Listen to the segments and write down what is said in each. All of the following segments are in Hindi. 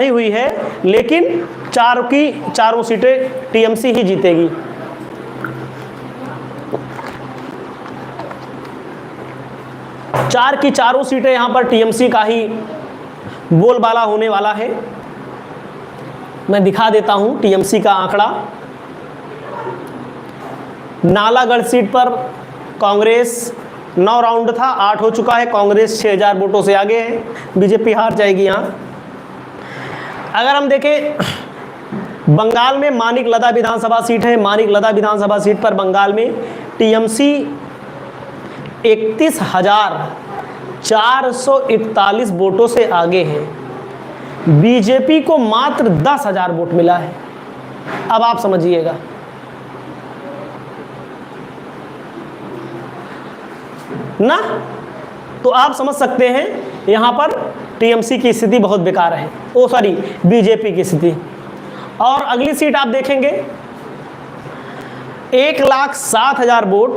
नहीं हुई है, लेकिन चारों की चारों सीटें टीएमसी ही जीतेगी। चार की चारों सीटें यहां पर टीएमसी का ही बोलबाला होने वाला है। मैं दिखा देता हूं टीएमसी का आंकड़ा। नालागढ़ सीट पर कांग्रेस 9 राउंड था, 8 हो चुका है। कांग्रेस 6000 वोटों से आगे है, बीजेपी हार जाएगी यहां। अगर हम देखें बंगाल में मानिक लदा विधानसभा सीट है, मानिक लदा विधानसभा सीट पर बंगाल में टीएमसी 31,441 वोटों से आगे है। बीजेपी को मात्र 10,000 वोट मिला है। अब आप समझिएगा, ना तो आप समझ सकते हैं यहां पर टीएमसी की स्थिति बहुत बेकार है, बीजेपी की स्थिति। और अगली सीट आप देखेंगे 1,07,000 वोट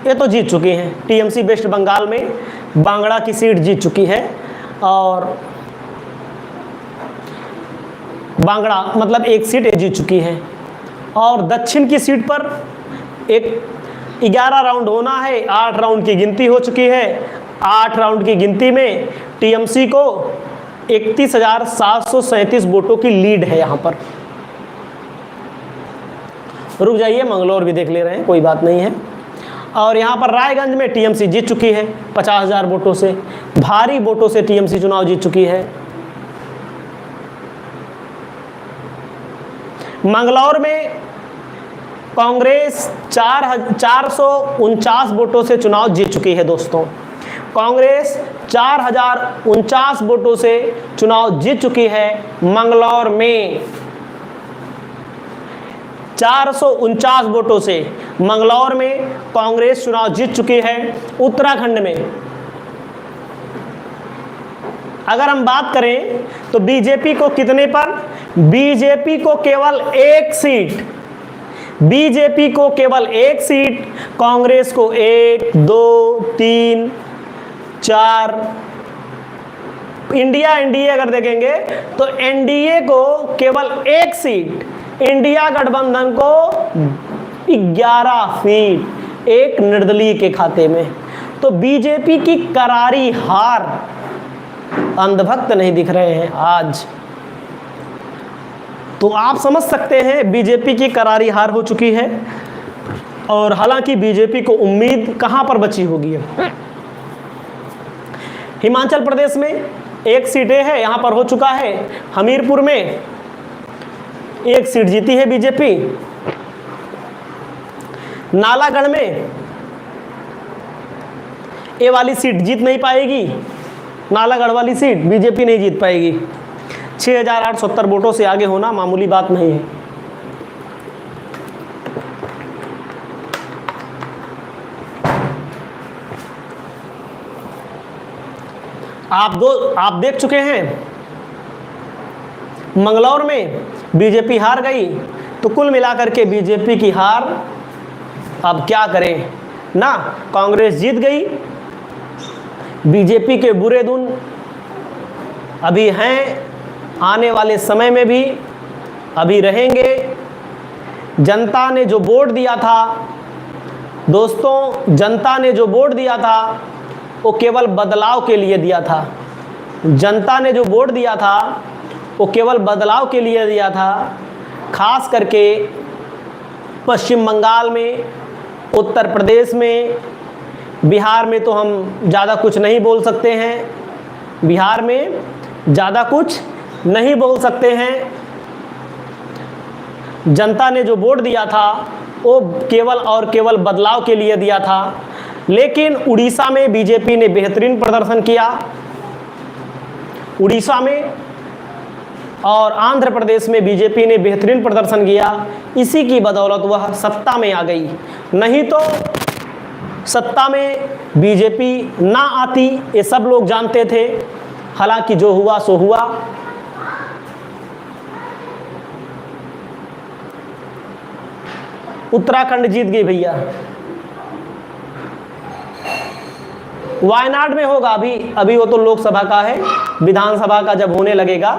ये तो जीत चुकी हैं टीएमसी। वेस्ट बंगाल में बांगड़ा की सीट जीत चुकी है, और बांगड़ा मतलब एक सीट जीत चुकी है। और दक्षिण की सीट पर 11 राउंड होना है, 8 राउंड की गिनती हो चुकी है। 8 राउंड की गिनती में टीएमसी को 31,737 वोटों की लीड है। यहां पर रुक जाइए, मंगलौर भी देख ले रहे हैं, कोई बात नहीं है। और यहां पर रायगंज में टीएमसी जीत चुकी है 50,000 वोटों से, भारी वोटों से टीएमसी चुनाव जीत चुकी है। मंगलौर में कांग्रेस 449 वोटों से चुनाव जीत चुकी है दोस्तों। कांग्रेस 4,049 वोटों से चुनाव जीत चुकी है मंगलौर में। 449 वोटों से मंगलौर में कांग्रेस चुनाव जीत चुकी है। उत्तराखंड में अगर हम बात करें तो बीजेपी को कितने पर, बीजेपी को केवल एक सीट, बीजेपी को केवल एक सीट, कांग्रेस को 1 2 3 4, एनडीए अगर देखेंगे तो एनडीए को केवल एक सीट, इंडिया गठबंधन को 11 सीट, एक निर्दलीय के खाते में। तो बीजेपी की करारी हार, अंधभक्त नहीं दिख रहे हैं आज, तो आप समझ सकते हैं बीजेपी की करारी हार हो चुकी है। और हालांकि बीजेपी को उम्मीद कहां पर बची होगी अब। हिमाचल प्रदेश में एक सीटें है, यहां पर हो चुका है हमीरपुर में एक सीट जीती है बीजेपी। नालागढ़ में ये वाली सीट जीत नहीं पाएगी, नालागढ़ वाली सीट बीजेपी नहीं जीत पाएगी। 6,870 वोटों से आगे होना मामूली बात नहीं है। आप देख चुके हैं मंगलौर में बीजेपी हार गई, तो कुल मिलाकर के बीजेपी की हार, अब क्या करें ना, कांग्रेस जीत गई। बीजेपी के बुरे दिन अभी हैं, आने वाले समय में भी अभी रहेंगे। जनता ने जो वोट दिया था दोस्तों, जनता ने जो वोट दिया था वो केवल बदलाव के लिए दिया था। जनता ने जो वोट दिया था वो केवल बदलाव के लिए दिया था। खास करके पश्चिम बंगाल में, उत्तर प्रदेश में, बिहार में तो हम ज़्यादा कुछ नहीं बोल सकते हैं, बिहार में ज़्यादा कुछ नहीं बोल सकते हैं। जनता ने जो वोट दिया था वो केवल और केवल बदलाव के लिए दिया था। लेकिन उड़ीसा में बीजेपी ने बेहतरीन प्रदर्शन किया, उड़ीसा में और आंध्र प्रदेश में बीजेपी ने बेहतरीन प्रदर्शन किया। इसी की बदौलत वह सत्ता में आ गई, नहीं तो सत्ता में बीजेपी ना आती, ये सब लोग जानते थे। हालांकि जो हुआ सो हुआ। उत्तराखंड जीत गई भैया, वायनाड में होगा अभी वो तो लोकसभा का है, विधानसभा का जब होने लगेगा